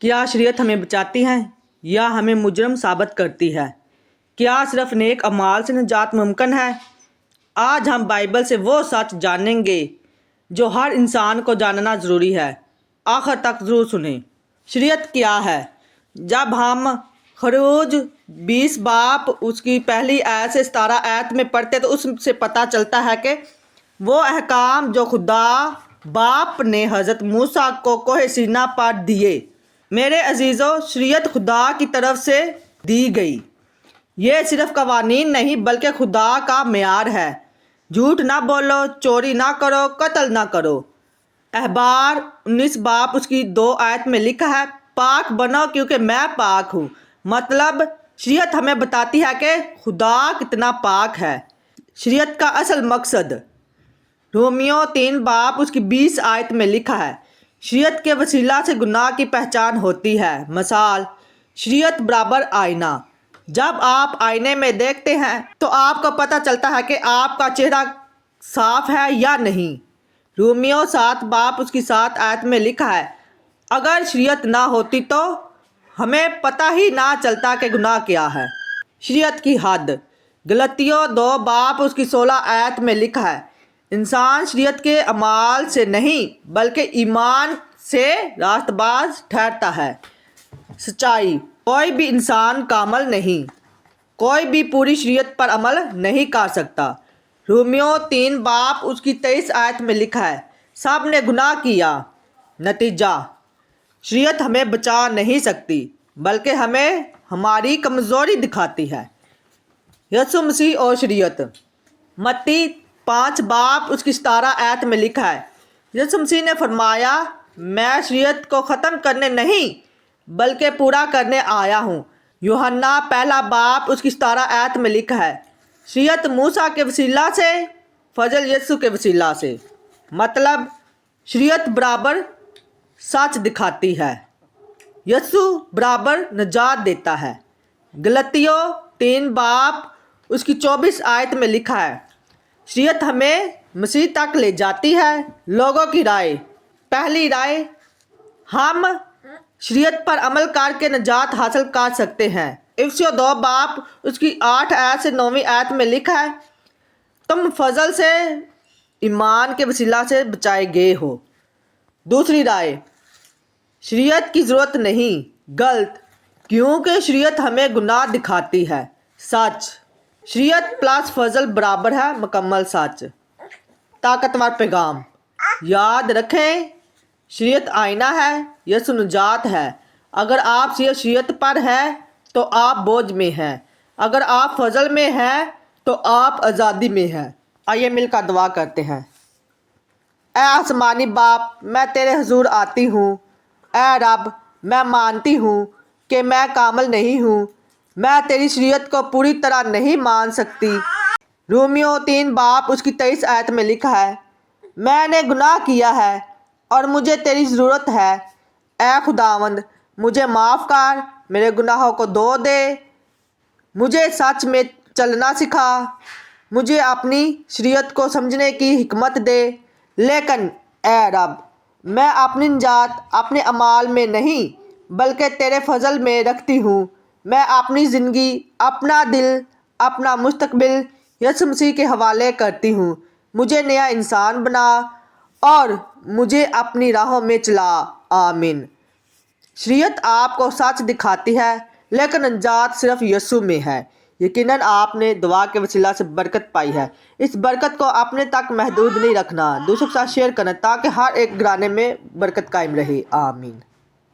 کیا شریعت ہمیں بچاتی ہے یا ہمیں مجرم ثابت کرتی ہے؟ کیا صرف نیک اعمال سے نجات ممکن ہے؟ آج ہم بائبل سے وہ سچ جانیں گے جو ہر انسان کو جاننا ضروری ہے۔ آخر تک ضرور سنیں۔ شریعت کیا ہے؟ جب ہم خروج 20 باب اس کی پہلی آیت سے 17 آیت میں پڑھتے تو اس سے پتہ چلتا ہے کہ وہ احکام جو خدا باپ نے حضرت موسیٰ کو کوہ سینا پر دیے۔ میرے عزیزو، شریعت خدا کی طرف سے دی گئی۔ یہ صرف قوانین نہیں بلکہ خدا کا معیار ہے۔ جھوٹ نہ بولو، چوری نہ کرو، قتل نہ کرو۔ احبار 19 باب اس کی 2 آیت میں لکھا ہے، پاک بنو کیونکہ میں پاک ہوں۔ مطلب شریعت ہمیں بتاتی ہے کہ خدا کتنا پاک ہے۔ شریعت کا اصل مقصد رومیو 3 باب اس کی 20 آیت میں لکھا ہے، شریعت کے وسیلہ سے گناہ کی پہچان ہوتی ہے۔ مثال، شریعت برابر آئینہ۔ جب آپ آئینے میں دیکھتے ہیں تو آپ کو پتہ چلتا ہے کہ آپ کا چہرہ صاف ہے یا نہیں۔ رومیو 7 باب اس کی 7 آیت میں لکھا ہے، اگر شریعت نہ ہوتی تو ہمیں پتہ ہی نہ چلتا کہ گناہ کیا ہے۔ شریعت کی حد غلطیوں 2 باب اس کی 16 آیت میں لکھا ہے، انسان شریعت کے اعمال سے نہیں بلکہ ایمان سے راست باز ٹھہرتا ہے۔ سچائی، کوئی بھی انسان کامل نہیں، کوئی بھی پوری شریعت پر عمل نہیں کر سکتا۔ رومیو 3 باب اس کی 23 آیت میں لکھا ہے، سب نے گناہ کیا۔ نتیجہ، شریعت ہمیں بچا نہیں سکتی بلکہ ہمیں ہماری کمزوری دکھاتی ہے۔ یسوع مسیح اور شریعت، متی 5 باب اس کی 17 آیت میں لکھا ہے، یسوع مسیح نے فرمایا، میں شریعت کو ختم کرنے نہیں بلکہ پورا کرنے آیا ہوں۔ یوحنا 1 باب اس کی 17 آیت میں لکھا ہے، شریعت موسیٰ کے وسیلہ سے، فضل یسوع کے وسیلہ سے۔ مطلب شریعت برابر سچ دکھاتی ہے، یسوع برابر نجات دیتا ہے۔ غلطیوں 3 باب اس کی 24 آیت میں لکھا ہے، شریعت ہمیں مسیح تک لے جاتی ہے۔ لوگوں کی رائے۔ پہلی رائے، ہم شریعت پر عمل کر کے نجات حاصل کر سکتے ہیں۔ افسیوں 2 باب اس کی 8 آیت سے 9 آیت میں لکھا ہے، تم فضل سے، ایمان کے وسیلہ سے بچائے گئے ہو۔ دوسری رائے، شریعت کی ضرورت نہیں، غلط، کیونکہ شریعت ہمیں گناہ دکھاتی ہے۔ سچ، شریعت پلس فضل برابر ہے مکمل سچ۔ طاقتور پیغام، یاد رکھیں، شریعت آئینہ ہے، یسوع نجات ہے۔ اگر آپ شریعت پر ہیں تو آپ بوجھ میں ہیں، اگر آپ فضل میں ہیں تو آپ آزادی میں ہیں۔ آئیے مل کر دعا کرتے ہیں۔ اے آسمانی باپ، میں تیرے حضور آتی ہوں۔ اے رب، میں مانتی ہوں کہ میں کامل نہیں ہوں، میں تیری شریعت کو پوری طرح نہیں مان سکتی۔ رومیو 3 باب اس کی 23 آیت میں لکھا ہے، میں نے گناہ کیا ہے اور مجھے تیری ضرورت ہے۔ اے خداوند، مجھے معاف کر، میرے گناہوں کو دھو دے، مجھے سچ میں چلنا سکھا، مجھے اپنی شریعت کو سمجھنے کی حکمت دے۔ لیکن اے رب، میں اپنی نجات اپنے اعمال میں نہیں بلکہ تیرے فضل میں رکھتی ہوں۔ میں اپنی زندگی، اپنا دل، اپنا مستقبل یسوع مسیح کے حوالے کرتی ہوں۔ مجھے نیا انسان بنا اور مجھے اپنی راہوں میں چلا۔ آمین۔ شریعت آپ کو سچ دکھاتی ہے لیکن نجات صرف یسوع میں ہے۔ یقیناً آپ نے دعا کے وسیلہ سے برکت پائی ہے۔ اس برکت کو اپنے تک محدود نہیں رکھنا، دوسروں کے ساتھ شیئر کرنا تاکہ ہر ایک گھرانے میں برکت قائم رہے۔ آمین۔